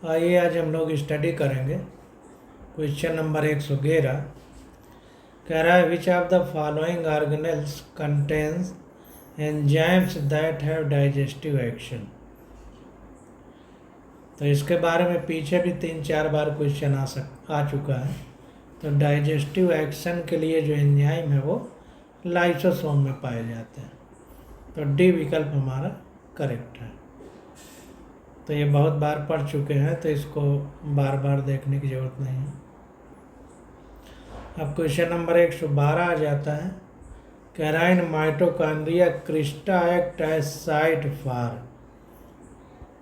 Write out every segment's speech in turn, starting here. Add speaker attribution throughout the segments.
Speaker 1: आइए आज हम लोग स्टडी करेंगे क्वेश्चन नंबर 111। कह रहा है which of the following organelles contains enzymes that have digestive action. तो इसके बारे में पीछे भी 3-4 बार क्वेश्चन आ चुका है। तो डाइजेस्टिव एक्शन के लिए जो एंजाइम है वो लाइसोसोम में पाए जाते हैं। तो डी विकल्प हमारा करेक्ट है। तो ये बहुत बार पढ़ चुके हैं तो इसको बार बार देखने की ज़रूरत नहीं है। अब क्वेश्चन नंबर 112 आ जाता है। कह रहा है in mitochondria crista act as site for.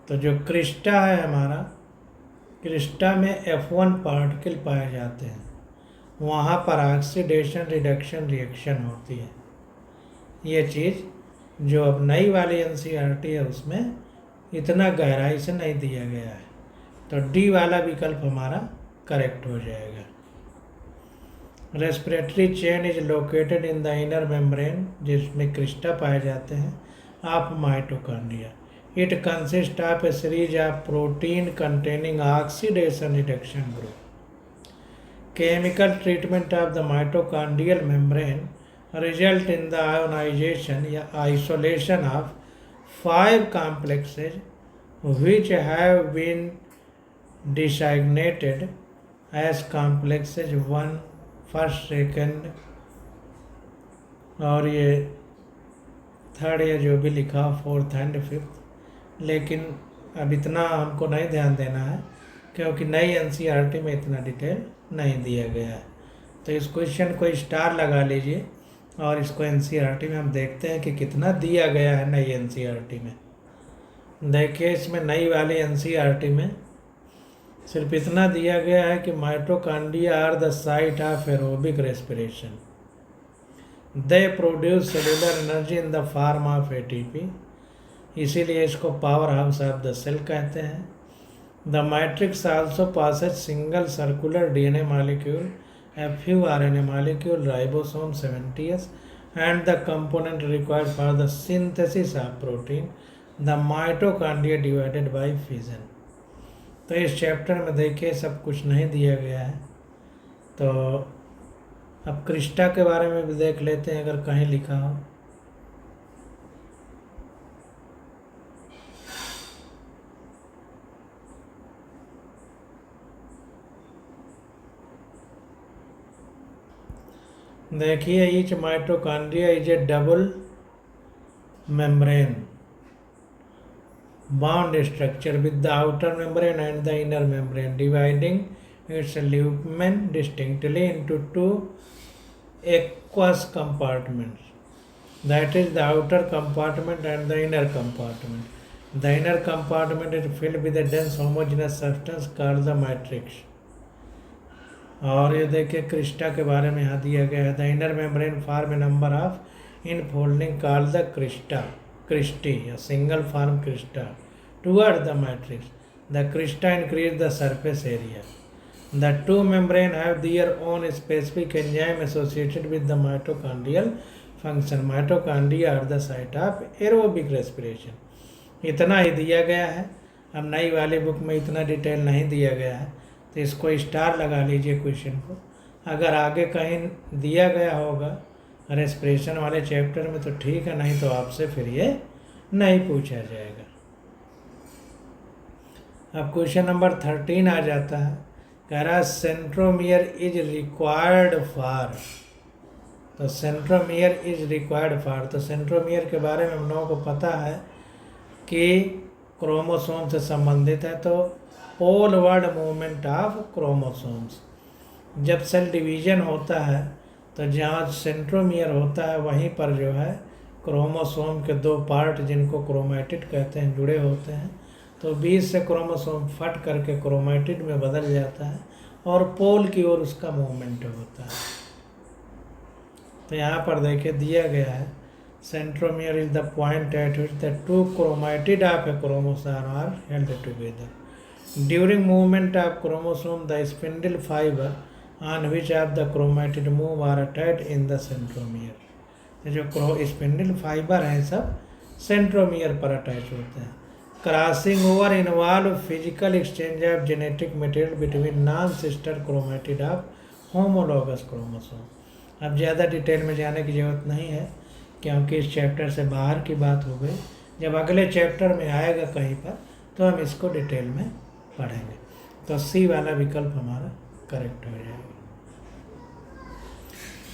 Speaker 1: तो जो क्रिस्टा है हमारा, क्रिस्टा में F1 पार्टिकल पाए जाते हैं, वहाँ पर ऑक्सीडेशन रिडक्शन रिएक्शन होती है। ये चीज़ जो अब नई वाली NCERT है उसमें इतना गहराई से नहीं दिया गया है। तो डी वाला विकल्प हमारा करेक्ट हो जाएगा। Respiratory chain is located in the inner membrane, जिसमें क्रिस्टा पाए जाते हैं, of mitochondria. It consist of a series of protein containing oxidation reduction group. Chemical treatment of the mitochondrial membrane result in the ionization या isolation of 5 complexes which have been designated as complexes 1, 1st, 2 और ये 3rd या जो भी लिखा 4th and 5th। लेकिन अब इतना हमको नहीं ध्यान देना है क्योंकि नई NCERT में इतना डिटेल नहीं दिया गया है। तो इस क्वेश्चन को स्टार लगा लीजिए और इसको NCERT में हम देखते हैं कि कितना दिया गया है नई NCERT में। देखिए इसमें नई वाली NCERT में सिर्फ इतना दिया गया है कि mitochondria are the site of aerobic respiration. They produce cellular energy in the form of ATP, इसीलिए इसको power house of the cell कहते हैं। The matrix also possesses single circular DNA molecule, a few RNA molecule, ribosome 70S, and the component required for the synthesis of protein, the mitochondria divided by fission। तो इस chapter में देखिए सब कुछ नहीं दिया गया है। तो अब क्रिस्टा के बारे में भी देख लेते हैं अगर कहीं लिखा हो। देखिए each mitochondria is A double membrane bound structure with the outer membrane and the inner membrane, dividing it's lumen distinctly into 2 aqueous compartments, that is the outer compartment and the inner compartment. The inner compartment is filled with a dense homogeneous substance called the matrix। और ये देखिए Crysta के बारे में यहाँ दिया गया है। The inner membrane form a number of infolding called the cristae या single form crista toward the matrix. The crista increase the surface area. The 2 membrane have their own specific enzyme associated with the mitochondrial function. Mitochondria are the site of aerobic respiration. इतना ही दिया गया है। अब नई वाली book में इतना डिटेल नहीं दिया गया है तो इसको स्टार लगा लीजिए क्वेश्चन को। अगर आगे कहीं दिया गया होगा रेस्पिरेशन वाले चैप्टर में तो ठीक है, नहीं तो आपसे फिर ये नहीं पूछा जाएगा। अब क्वेश्चन नंबर 13 आ जाता है। कह रहा है सेंट्रोमियर इज रिक्वायर्ड फॉर। तो सेंट्रोमियर इज रिक्वायर्ड फॉर, तो सेंट्रोमियर के बारे में हम लोगों को पता है कि क्रोमोसोम से संबंधित है। तो all word movement of chromosomes, जब सेल डिवीजन होता है तो जहाँ सेंट्रोमियर होता है वहीं पर जो है क्रोमोसोम के 2 पार्ट जिनको क्रोमैटिड कहते हैं जुड़े होते हैं। तो बीच से क्रोमोसोम फट करके क्रोमैटिड में बदल जाता है और पोल की ओर उसका मूवमेंट होता है। तो यहाँ पर देखिए दिया गया है centromere is the point at which the 2 chromatid of a chromosome are held together. During movement of chromosome, the spindle fiber on which of the chromatid move are attached in the centromere। जो spindle fibre हैं सब centromere पर attach होते हैं। Crossing over involve physical exchange of genetic material between non sister chromatid of homologous chromosome. अब ज़्यादा detail में जाने की ज़रूरत नहीं है क्योंकि इस चैप्टर से बाहर की बात हो गई। जब अगले चैप्टर में आएगा कहीं पर तो हम इसको डिटेल में पढ़ेंगे। तो सी वाला विकल्प हमारा करेक्ट हो जाएगा।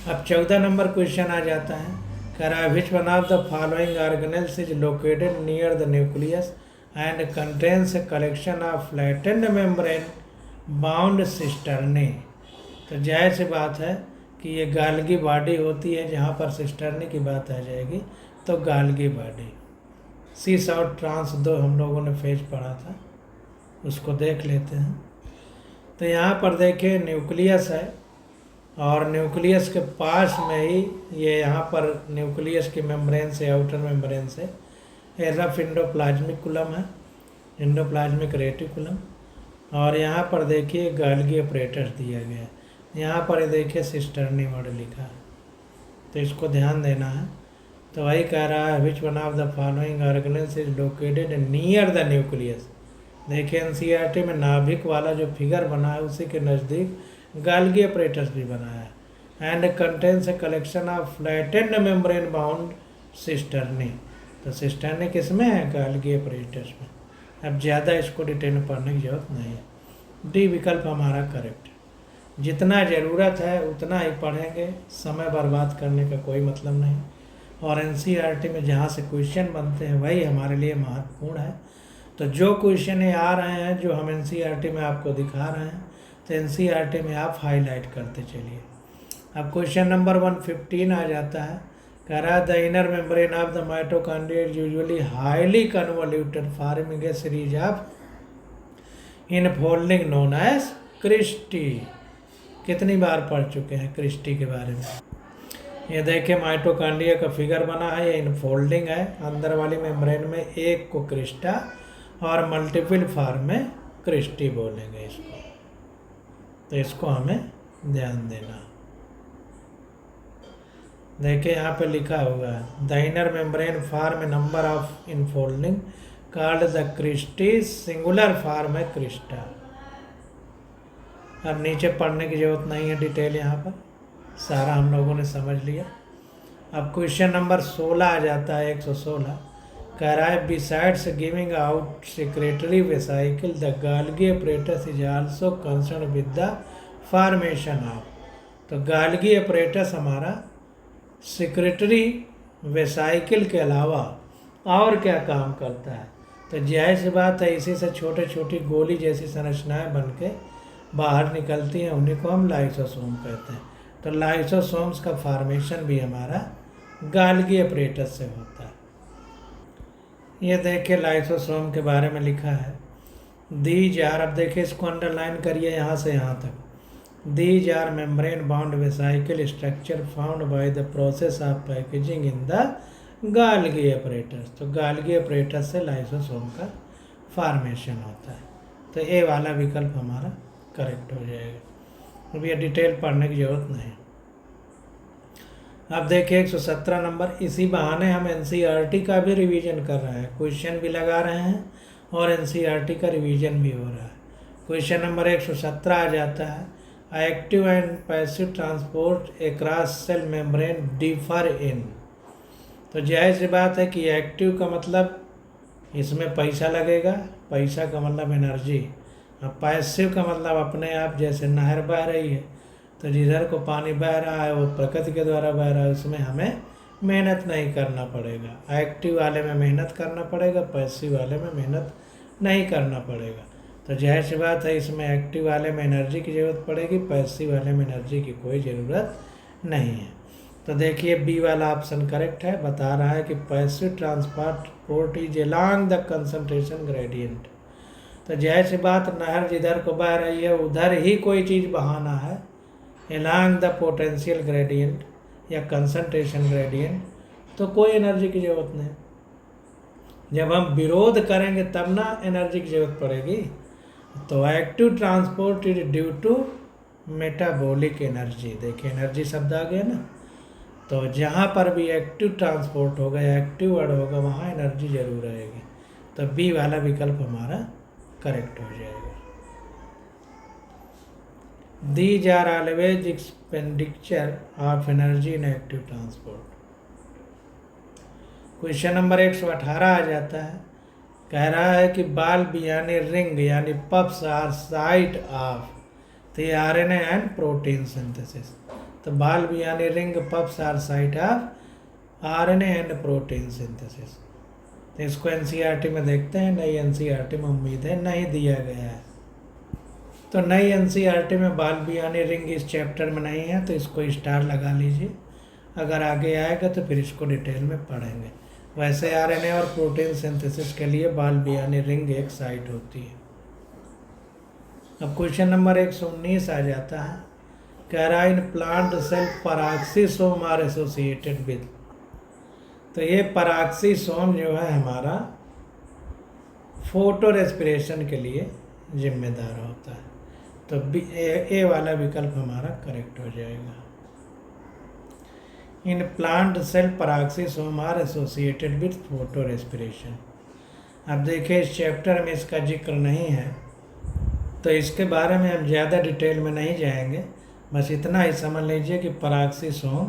Speaker 1: अब 14 नंबर क्वेश्चन आ जाता है, कह रहा है which one of the following organelles is located near the nucleus and contains a collection of flattened membrane bound cisternae. तो जाहिर सी बात है कि ये गाल्गी बॉडी होती है, जहाँ पर सिस्टर्नी की बात आ जाएगी तो गाल्गी बॉडी। सी शॉर्ट ट्रांस 2 हम लोगों ने फेज पढ़ा था, उसको देख लेते हैं। तो यहाँ पर देखिए न्यूक्लियस है और न्यूक्लियस के पास में ही ये यहाँ पर न्यूक्लियस की मेम्ब्रेन से, आउटर मेम्ब्रेन से रफ इंडोप्लाज्मिकुलम है, इंडोप्लाज्मिक रेटिकुलम। और यहाँ पर देखिए गाल्गी अपरेटस दिया गया है, यहाँ पर देखिए सिस्टर्नी वर्ड लिखा है, तो इसको ध्यान देना है। तो वही कह रहा है which one of the following organelles is located near the nucleus. देखिए एनसीईआरटी में नाभिक वाला जो फिगर बना है उसी के नज़दीक गाल्गी अपरेटस भी बना है। And contains a collection of flattened membrane bound cisternae. तो सिस्टर्नी किस में है? गाल्गी अपरेटस में। अब ज़्यादा इसको डिटेल में पढ़ने की जरूरत नहीं है। डी विकल्प हमारा करेक्ट है। जितना ज़रूरत है उतना ही पढ़ेंगे, समय बर्बाद करने का कोई मतलब नहीं। और एनसीईआरटी में जहाँ से क्वेश्चन बनते हैं वही हमारे लिए महत्वपूर्ण है। तो जो क्वेश्चन ये आ रहे हैं जो हम एनसीईआरटी में आपको दिखा रहे हैं तो एनसीईआरटी में आप हाईलाइट करते चलिए। अब क्वेश्चन नंबर 115 आ जाता है, कह रहा है the inner membrane of the mitochondria is usually highly convoluted forming a series of infolding known as cristae. कितनी बार पढ़ चुके हैं क्रिस्टी के बारे में? ये देखिए माइटोकॉन्ड्रिया का फिगर बना है, ये इनफोल्डिंग है, अंदर वाली मेम्ब्रेन में एक को क्रिस्टा और मल्टीपल फॉर्म में क्रिस्टी बोलेंगे इसको। तो इसको हमें ध्यान देना। देखिए यहाँ पे लिखा होगा the inner membrane form a number of infolding called the cristae, singular form है क्रिस्टा। अब नीचे पढ़ने की जरूरत नहीं है, डिटेल यहाँ पर सारा हम लोगों ने समझ लिया। अब क्वेश्चन नंबर 16 आ जाता है, 116, कह रहा है besides giving out secretory vesicle the Golgi apparatus is also concern with the formation of. तो गाल्गी अपरेटस हमारा सेक्रेटरी वेसाइकिल के अलावा और क्या काम करता है? तो जाहिर सी बात है इसी से छोटे छोटी गोली जैसी संरचनाएं बन के बाहर निकलती हैं, उन्हीं को हम लाइसोसोम कहते हैं। तो लाइसोसोम्स का फॉर्मेशन भी हमारा गाल्गी अपरेटस से होता है। ये देखिए लाइसोसोम के बारे में लिखा है दीज आर, अब देखिए इसको अंडरलाइन करिए यहाँ से यहाँ तक। These are membrane bound vesicle structure found by the process of packaging in the Golgi apparatus. तो गाल्गी अपरेटस से लाइसोसोम का फॉर्मेशन होता है। तो ए वाला विकल्प हमारा करेक्ट हो जाएगा। अब ये डिटेल पढ़ने की जरूरत नहीं। अब देखिए 117 नंबर, इसी बहाने हम एनसीईआरटी का भी रिवीजन कर रहे हैं, क्वेश्चन भी लगा रहे हैं और एनसीईआरटी का रिवीजन भी हो रहा है। क्वेश्चन नंबर 117 आ जाता है active and passive transport across cell membrane differ in. तो जाहिर सी बात है कि एक्टिव का मतलब इसमें पैसा लगेगा, पैसा का मतलब एनर्जी। अब पैसिव का मतलब अपने आप, जैसे नहर बह रही है तो जिधर को पानी बह रहा है वो प्रकृति के द्वारा बह रहा है, उसमें हमें मेहनत नहीं करना पड़ेगा। एक्टिव वाले में मेहनत करना पड़ेगा, पैसिव वाले में मेहनत नहीं करना पड़ेगा। तो जाहिर सी बात है इसमें एक्टिव वाले में एनर्जी की ज़रूरत पड़ेगी, पैसिव वाले में एनर्जी की कोई ज़रूरत नहीं है। तो देखिए बी वाला ऑप्शन करेक्ट है, बता रहा है कि passive transport is along the concentration gradient. तो जाहिर सी बात नहर जिधर को बह रही है उधर ही कोई चीज़ बहाना है, along द पोटेंशियल ग्रेडियंट या कंसंट्रेशन ग्रेडियंट, तो कोई एनर्जी की ज़रूरत नहीं। जब हम विरोध करेंगे तब ना एनर्जी की ज़रूरत पड़ेगी। तो active transport is due to metabolic energy. देखिए एनर्जी शब्द आ गया ना, तो जहाँ पर भी एक्टिव ट्रांसपोर्ट होगा या एक्टिव वर्ड होगा वहाँ एनर्जी जरूर रहेगी। तो बी वाला विकल्प हमारा करेक्ट हो जाएगा। These are always expenditure of energy in active transport. Question number 118 आ जाता है, कह रहा है कि बल्ब यानी रिंग यानी पफ्स आर साइट ऑफ, तो ये आरएनए एंड प्रोटीन सिंथेसिस। तो बल्ब यानी ring puffs are site of RNA and protein synthesis. तो इसको एनसीईआरटी में देखते हैं, नई एनसीईआरटी में उम्मीद है नहीं दिया गया है। तो नई एनसीईआरटी में बल्ब यानी रिंग इस चैप्टर में नहीं है, तो इसको स्टार लगा लीजिए। अगर आगे आएगा तो फिर इसको डिटेल में पढ़ेंगे। वैसे आरएनए और प्रोटीन सिंथेसिस के लिए बल्ब यानी रिंग एक साइट होती है। अब क्वेश्चन नंबर 119 आ जाता है, कह रहा है in plant cell peroxisome are associated with. तो ये पराक्सीसोम जो है हमारा फोटो रेस्पिरेशन के लिए जिम्मेदार होता है। तो ए वाला विकल्प हमारा करेक्ट हो जाएगा। In plant cell peroxisome are associated with photorespiration. अब देखिए इस चैप्टर में इसका जिक्र नहीं है, तो इसके बारे में हम ज़्यादा डिटेल में नहीं जाएंगे। बस इतना ही समझ लीजिए कि पराक्सीसोम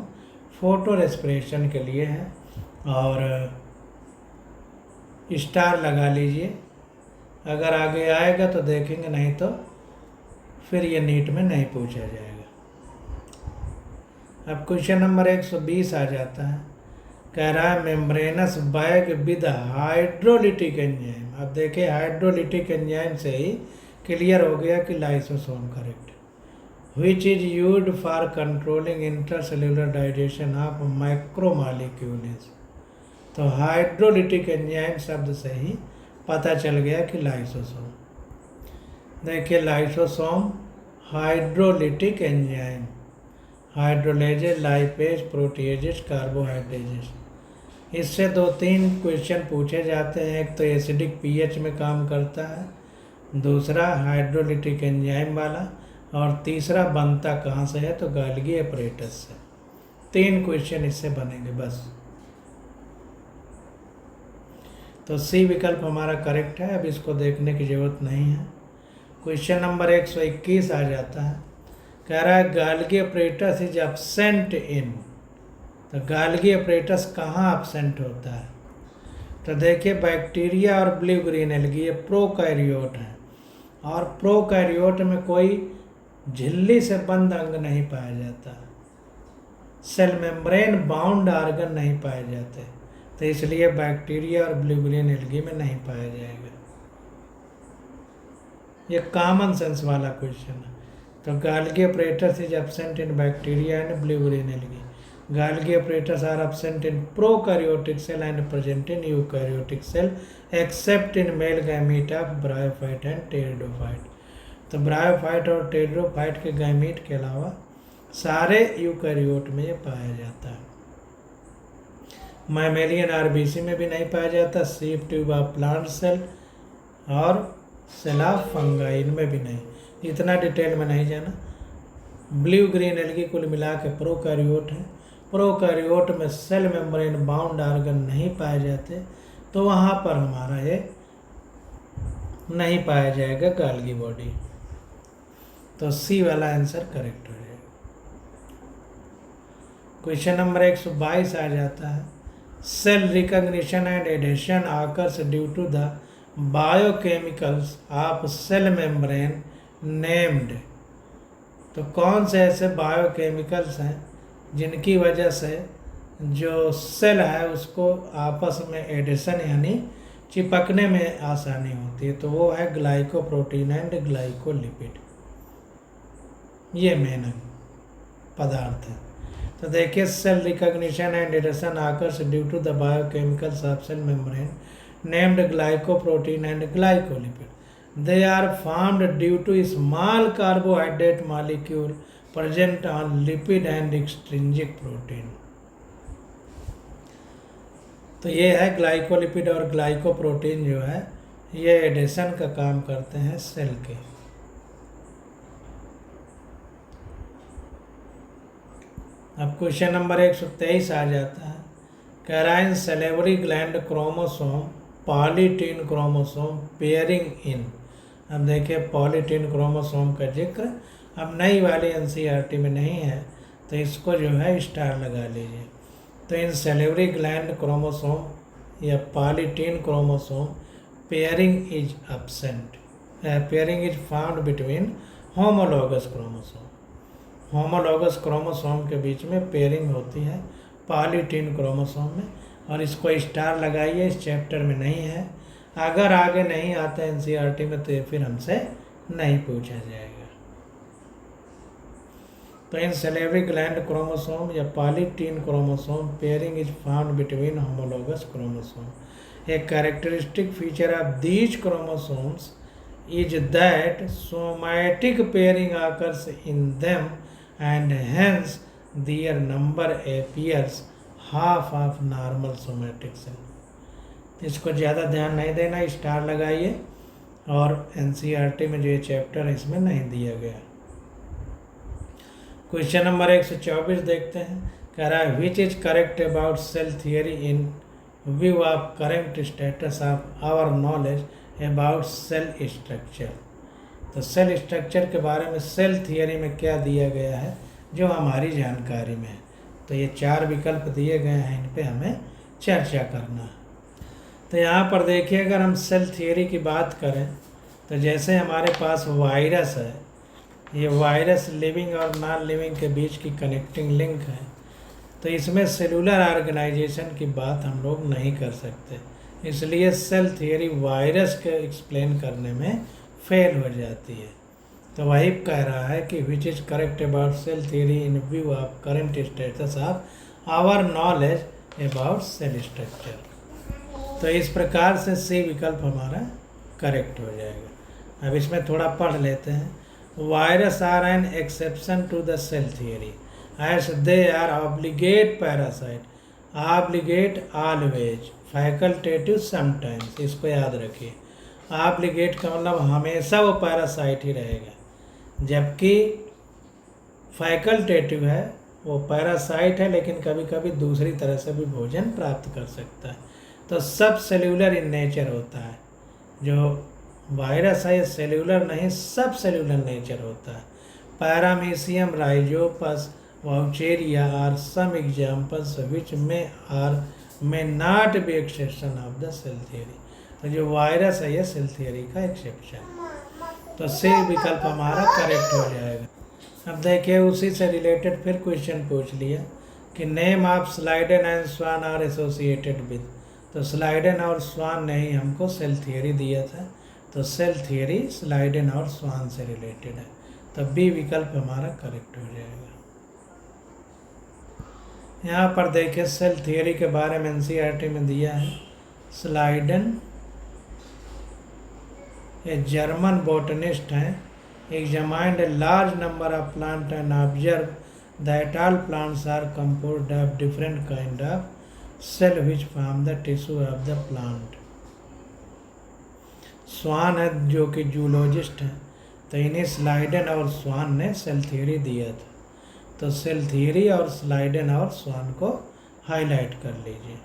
Speaker 1: फोटो रेस्पिरेशन के लिए है, और स्टार लगा लीजिए। अगर आगे आएगा तो देखेंगे, नहीं तो फिर ये नीट में नहीं पूछा जाएगा। अब क्वेश्चन नंबर 120 आ जाता है, कह रहा है membranes bag with hydrolytic enzyme. अब देखिए हाइड्रोलिटिक एंजाइम से ही क्लियर हो गया कि lysosome correct. Which is used for controlling intercellular digestion of macromolecules. तो हाइड्रोलिटिक एंजाइम शब्द से ही पता चल गया कि लाइसोसोम। देखिए lysosome hydrolytic enzyme, hydrolases, lipase, proteases, carbohydrases. इससे 2-3 क्वेश्चन पूछे जाते हैं। एक तो एसिडिक पीएच में काम करता है, दूसरा हाइड्रोलिटिक एंजाइम वाला, और तीसरा बनता कहाँ से है, तो गाल्गी एपरेटस से। 3 क्वेश्चन इससे बनेंगे बस। तो सी विकल्प हमारा करेक्ट है, अब इसको देखने की ज़रूरत नहीं है। क्वेश्चन नंबर 121 आ जाता है, कह रहा है गाल्गी एपरेटस इज एब्सेंट इन। तो गाल्गी एपरेटस कहाँ एब्सेंट होता है, तो देखिए बैक्टीरिया और ब्लू ग्रीन एल्गी ये प्रोकैरियोट हैं, और प्रोकैरियोट में कोई झिल्ली से बंद अंग नहीं पाया जाता, सेल मेम्ब्रेन बाउंड आर्गन नहीं पाए जाते, तो इसलिए बैक्टीरिया और ब्लू ग्रीन एल्गी में नहीं पाया जाएगा। ये कॉमन सेंस वाला क्वेश्चन है। तो Golgi apparatus is absent in bacteria and blue green algae. Golgi apparatus are absent in prokaryotic cell and present in eukaryotic cell except in male gamete of bryophyte and pteridophyte. तो bryophyte और pteridophyte के gamete के अलावा सारे eukaryote में ये पाया जाता है। मैमेलियन आरबीसी में भी नहीं पाया जाता, sieve tube of plant cell और सेल ऑफ फंगाई इनमें भी नहीं। इतना डिटेल में नहीं जाना। ब्लू ग्रीन एल्गी कुल मिला के प्रोकैरियोट है। प्रोकैरियोट में सेल मेम्ब्रेन बाउंड आर्गन नहीं पाए जाते, तो वहाँ पर हमारा ये नहीं पाया जाएगा गाल्गी बॉडी। तो सी वाला आंसर करेक्ट हो जाएगा। क्वेश्चन नंबर 122 आ जाता है, cell recognition and adhesion occurs due to the biochemicals of cell membrane named. तो कौन से ऐसे बायोकेमिकल्स हैं जिनकी वजह से जो सेल है उसको आपस में एडिशन यानी चिपकने में आसानी होती है, तो वो है ग्लाइकोप्रोटीन एंड ग्लाइकोलिपिड। ये मेन पदार्थ है। तो देखिए cell recognition and adhesion occurs due to the biochemicals of cell membrane named glycoprotein and glycolipid. They are formed due to small carbohydrate molecule present on lipid and extrinsic protein. तो ये है glycolipid और glycoprotein जो है ये addition का काम करते हैं सेल के। अब क्वेश्चन नंबर 123 आ जाता है, कह रहा है salivary gland chromosome polytene chromosome pairing in. अब देखिए पॉलीटीन क्रोमोसोम का जिक्र अब नई वाली एनसीईआरटी में नहीं है, तो इसको जो है स्टार लगा लीजिए। तो इन सेलेवरी ग्लैंड क्रोमोसोम या polytene chromosome pairing is absent. Pairing is found between homologous chromosome. Homologous chromosome के बीच में पेयरिंग होती है पॉलीटीन क्रोमोसोम में, और इसको स्टार लगाइए, इस चैप्टर में नहीं है। अगर आगे नहीं आता एनसीईआरटी में तो ये फिर हमसे नहीं पूछा जाएगा। तो इन सेलेवरी ग्लैंड क्रोमोसोम या polytene chromosome pairing is found between homologous chromosome. A characteristic feature of these chromosomes is that somatic pairing occurs in them, and hence their number appears half of normal somatic cell। इसको ज़्यादा ध्यान नहीं देना, star लगाइए, और NCERT में जो ये चैप्टर है इसमें नहीं दिया गया। क्वेश्चन नंबर 124 देखते हैं। कह रहा है which is correct about cell theory in view of current status of our knowledge about cell structure. तो सेल स्ट्रक्चर के बारे में सेल थियरी में क्या दिया गया है जो हमारी जानकारी में है। तो ये 4 विकल्प दिए गए हैं, इन पे हमें चर्चा करना है। तो यहाँ पर देखिए, अगर हम सेल थियरी की बात करें तो जैसे हमारे पास वायरस है, ये वायरस लिविंग और नॉन लिविंग के बीच की कनेक्टिंग लिंक है, तो इसमें सेलुलर ऑर्गेनाइजेशन की बात हम लोग नहीं कर सकते, इसलिए सेल थियरी वायरस के एक्सप्लेन करने में फेल हो जाती है। तो वही कह रहा है कि which is correct about cell theory in view of current status of our knowledge about cell structure. तो इस प्रकार से सी विकल्प हमारा करेक्ट हो जाएगा। अब इसमें थोड़ा पढ़ लेते हैं। Virus are an exception to the cell theory as they are obligate parasite, obligate always, facultative sometimes. इसको याद रखिए, ऑब्लिगेट का मतलब हमेशा वो पैरासाइट ही रहेगा, जबकि फैकल्टेटिव है वो पैरासाइट है लेकिन कभी कभी दूसरी तरह से भी भोजन प्राप्त कर सकता है। तो सब सेल्यूलर इन नेचर होता है। जो वायरस है ये सेल्यूलर नहीं, सब सेल्यूलर नेचर होता है। Paramecium, rhizopus, vaucheria are some examples which may not be exception of the cell theory. तो जो वायरस है ये सेल थियरी का एक्सेप्शन। तो सी विकल्प हमारा करेक्ट हो जाएगा। अब देखिए उसी से रिलेटेड फिर क्वेश्चन पूछ लिया कि name of Schleiden and Schwann are associated with. तो स्लाइडेन और स्वान ने ही हमको सेल थियरी दिया था, तो सेल थियरी स्लाइडेन और स्वान से रिलेटेड है, तो बी विकल्प हमारा करेक्ट हो जाएगा। यहाँ पर देखिए सेल थियरी के बारे में एनसीईआरटी में दिया है। स्लाइडेन ए जर्मन बोटनिस्ट हैं, examined a large number of plant and observe that all plants are composed of different kind of cell which form the tissue of the plant. Schwann है जो कि zoologist हैं, तो इन्हें Schleiden और Schwann ने cell theory दिया था। तो सेल थियरी और स्लाइडेन और स्वान को हाईलाइट कर लीजिए।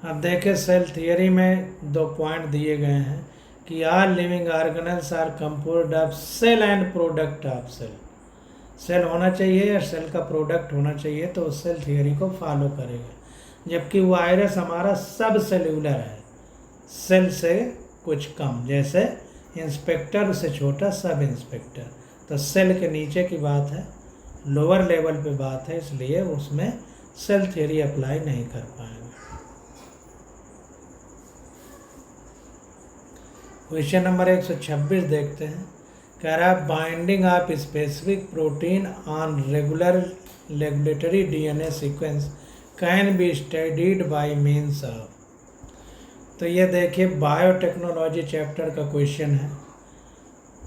Speaker 1: अब देखें सेल थियरी में 2 पॉइंट दिए गए हैं कि all living organelles are composed of cell and product of cell. Cell होना चाहिए या सेल का प्रोडक्ट होना चाहिए, तो उस सेल थियरी को फॉलो करेगा। जबकि वायरस हमारा सब सेल्यूलर है, सेल से कुछ कम, जैसे इंस्पेक्टर से छोटा सब इंस्पेक्टर। तो सेल के नीचे की बात है, लोअर लेवल पे बात है, इसलिए उसमें सेल थियरी अप्लाई नहीं कर पाएंगे। क्वेश्चन नंबर 126 देखते हैं। कह रहा है binding of specific protein on regulatory DNA sequence can be studied by means of. तो ये देखिए बायोटेक्नोलॉजी चैप्टर का क्वेश्चन है।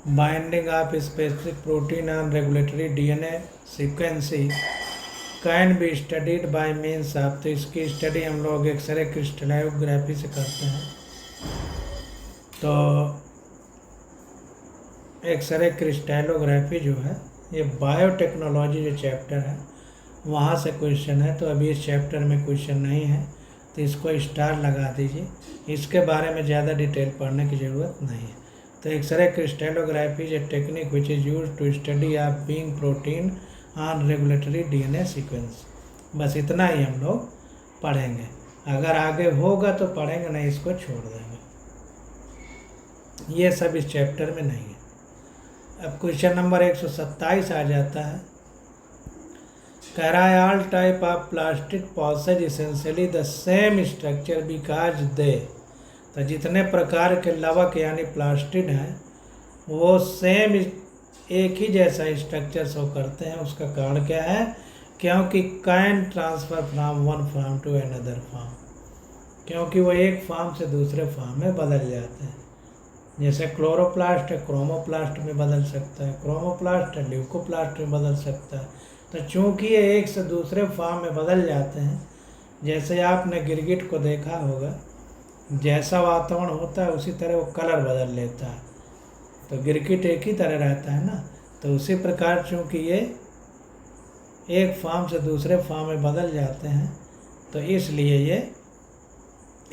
Speaker 1: Binding of specific protein on regulatory DNA sequences can be studied by means of. तो इसकी study हम लोग x ray crystallography से करते हैं। तो एक्सरे क्रिस्टलोग्राफी जो है ये बायोटेक्नोलॉजी जो चैप्टर है वहाँ से क्वेश्चन है। तो अभी इस चैप्टर में क्वेश्चन नहीं है, तो इसको स्टार लगा दीजिए। इसके बारे में ज़्यादा डिटेल पढ़ने की ज़रूरत नहीं है। तो X-ray crystallography is a technique which is use to study of being protein on regulatory DNA sequence. बस इतना ही हम लोग पढ़ेंगे। अगर आगे होगा तो पढ़ेंगे, नहीं इसको छोड़ देंगे। ये सब इस चैप्टर में नहीं है। अब क्वेश्चन नंबर 127 आ जाता है। कह रहा है all type of plastic possess essentially the same structure because they. तो जितने प्रकार के लवक यानी प्लास्टिड हैं वो सेम एक ही जैसा स्ट्रक्चर शो करते हैं। उसका कारण क्या है? क्योंकि can transfer from one form to another form, क्योंकि वो एक फॉर्म से दूसरे फॉर्म में बदल जाते हैं। जैसे क्लोरोप्लास्ट है क्रोमोप्लास्ट में बदल सकता है, क्रोमोप्लास्ट है ल्यूकोप्लास्ट में बदल सकता है। तो चूंकि ये एक से दूसरे फॉर्म में बदल जाते हैं, जैसे आपने गिरगिट को देखा होगा, जैसा वातावरण होता है उसी तरह वो कलर बदल लेता है। तो गिरगिट एक ही तरह रहता है ना, तो उसी प्रकार चूंकि ये एक फॉर्म से दूसरे फॉर्म में बदल जाते हैं तो इसलिए ये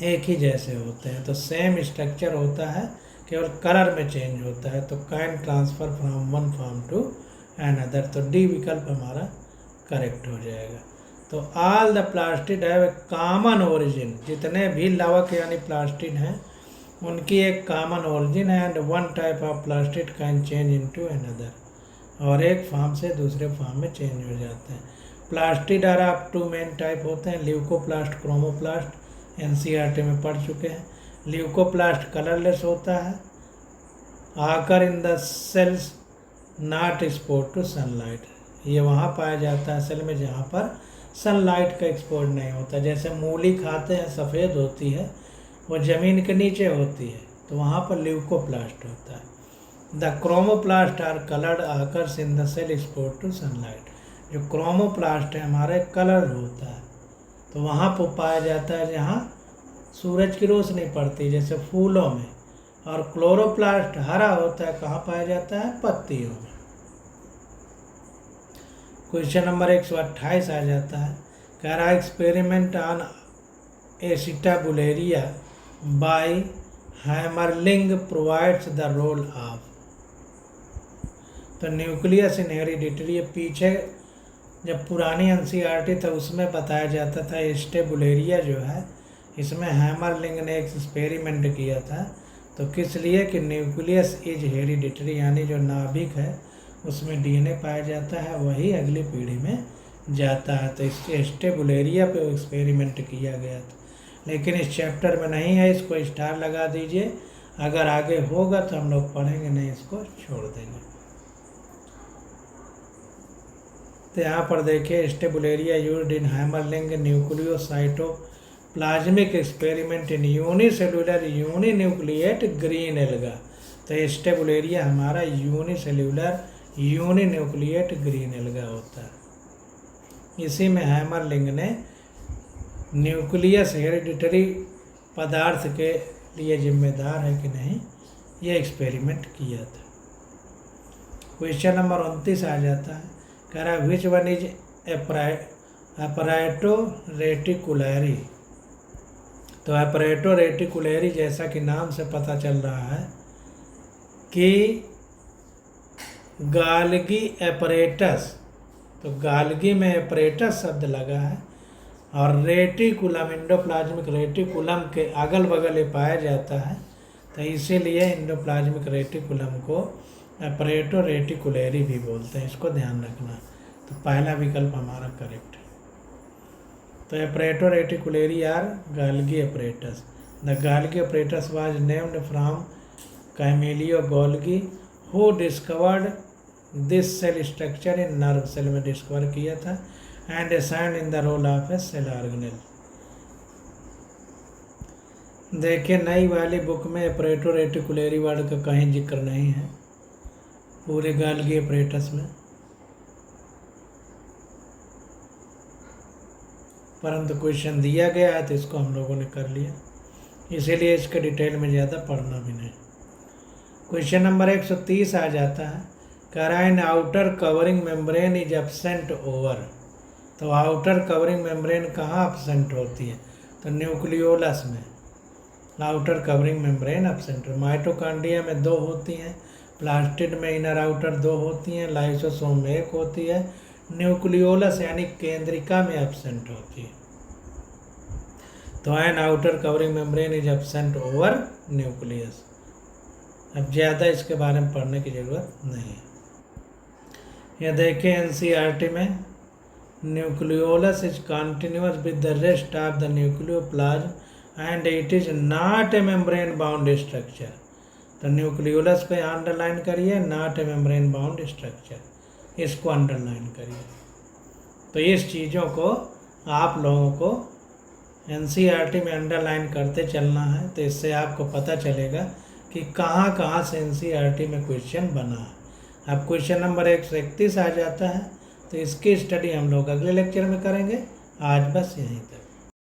Speaker 1: एक ही जैसे होते हैं। तो सेम स्ट्रक्चर होता है, केवल कलर में चेंज होता है। तो can transfer from one form to another, तो डी विकल्प हमारा करेक्ट हो जाएगा। तो all the plastid have a common origin, जितने भी लवक यानी प्लास्टिड हैं उनकी एक कॉमन ओरिजिन है। And one type of plastid can change into another, और एक फॉर्म से दूसरे फॉर्म में चेंज हो जाते हैं। Plastid are of two main type होते हैं, ल्यूकोप्लास्ट क्रोमोप्लास्ट, एनसीईआरटी में पढ़ चुके हैं। ल्यूकोप्लास्ट कलरलेस होता है, occur in the cells not expose to sunlight, ये वहाँ पाया जाता है सेल में जहाँ पर सनलाइट का एक्सपोज नहीं होता। जैसे मूली खाते हैं सफ़ेद होती है, वो ज़मीन के नीचे होती है, तो वहाँ पर ल्यूकोप्लास्ट होता है। The chromoplast are coloured occurs in the cell expose to sunlight, जो क्रोमोप्लास्ट है हमारे कलर होता है, तो वहाँ पर पाया जाता है जहाँ सूरज की रोशनी पड़ती, जैसे फूलों में। और क्लोरोप्लास्ट हरा होता है, कहाँ पाया जाता है? पत्तियों में। क्वेश्चन नंबर 128 आ जाता है। कह रहा है experiment on Acetabularia by Hammerling provides the role of. तो न्यूक्लियस इन हेरिडिटरी, पीछे जब पुरानी एनसीईआरटी था उसमें बताया जाता था एस्टेबुलेरिया जो है, इसमें हैमरलिंग ने एक एक्सपेरिमेंट किया था। तो किस लिए? कि न्यूक्लियस इज हेरिडिटरी, यानी जो नाभिक है उसमें डीएनए पाया जाता है, वही अगली पीढ़ी में जाता है। तो इस एस्टेबुलेरिया पे एक्सपेरिमेंट किया गया था, लेकिन इस चैप्टर में नहीं है, इसको स्टार लगा दीजिए। अगर आगे होगा तो हम लोग पढ़ेंगे, नहीं इसको छोड़ देंगे। तो यहाँ पर देखिए Acetabularia used in Hammerling nucleocytoplasmic experiment in unicellular uninucleate green alga. तो एस्टेबुलेरिया हमारा यूनिसेलुलर यूनिन्यूक्लिएट ग्रीन एल्गा होता है। इसी में हैमरलिंग ने न्यूक्लियस हेरिडिटरी पदार्थ के लिए जिम्मेदार है कि नहीं, ये एक्सपेरिमेंट किया था। क्वेश्चन नंबर 29 आ जाता है। कह रहा है विच वन इज अपरेटो रेटिकुलरी। तो अपरेटो रेटिकुलरी जैसा कि नाम से पता चल रहा है कि गाल्गी एपरेटस, तो गाल्गी में एपरेटस शब्द लगा है, और रेटिकुलम इंडोप्लाज्मिक रेटिकुलम के अगल बगल ये पाया जाता है, तो इसीलिए इंडोप्लाज्मिक रेटिकुलम को अपरेटो रेटिकुलरी भी बोलते हैं। इसको ध्यान रखना। तो पहला विकल्प हमारा करेक्ट है। तो apparato reticolare are Golgi apparatus. The Golgi apparatus was named from Camillo Golgi who discovered this cell structure in nerve cell में डिस्कवर किया था, and assigned in the role of a cell organelle. देखिए नई वाली book में अपरेटो रेटिकुलरी word का कहीं जिक्र नहीं है पूरे गाल्गी अपरेटस में, परंतु क्वेश्चन दिया गया है तो इसको हम लोगों ने कर लिया, इसीलिए इसके डिटेल में ज़्यादा पढ़ना भी नहीं। क्वेश्चन नंबर 130 आ जाता है। कह रहा है इन outer covering membrane is absent over. तो आउटर कवरिंग मेम्ब्रेन कहाँ एब्सेंट होती है? तो तो न्यूक्लियोलस में outer covering membrane absent. Mitochondria में 2 होती हैं, प्लास्टिड में इनर आउटर 2 होती हैं, लाइसोसोम में 1 होती है, न्यूक्लियोलस यानी केंद्रिका में एब्सेंट होती है। तो an outer covering membrane is absent over nucleus. अब ज़्यादा इसके बारे में पढ़ने की ज़रूरत नहीं है। यह देखिए एनसीईआरटी में nucleolus is continuous with the rest of the nucleoplasm and it is not a membrane bound structure. तो न्यूक्लियोलस पे अंडरलाइन करिए, not a membrane bound structure, इसको अंडरलाइन करिए। तो इस चीज़ों को आप लोगों को एनसीईआरटी में अंडरलाइन करते चलना है, तो इससे आपको पता चलेगा कि कहाँ कहाँ से एनसीईआरटी में क्वेश्चन बना है। अब क्वेश्चन नंबर 131 आ जाता है, तो इसकी स्टडी हम लोग अगले लेक्चर में करेंगे। आज बस यहीं तक।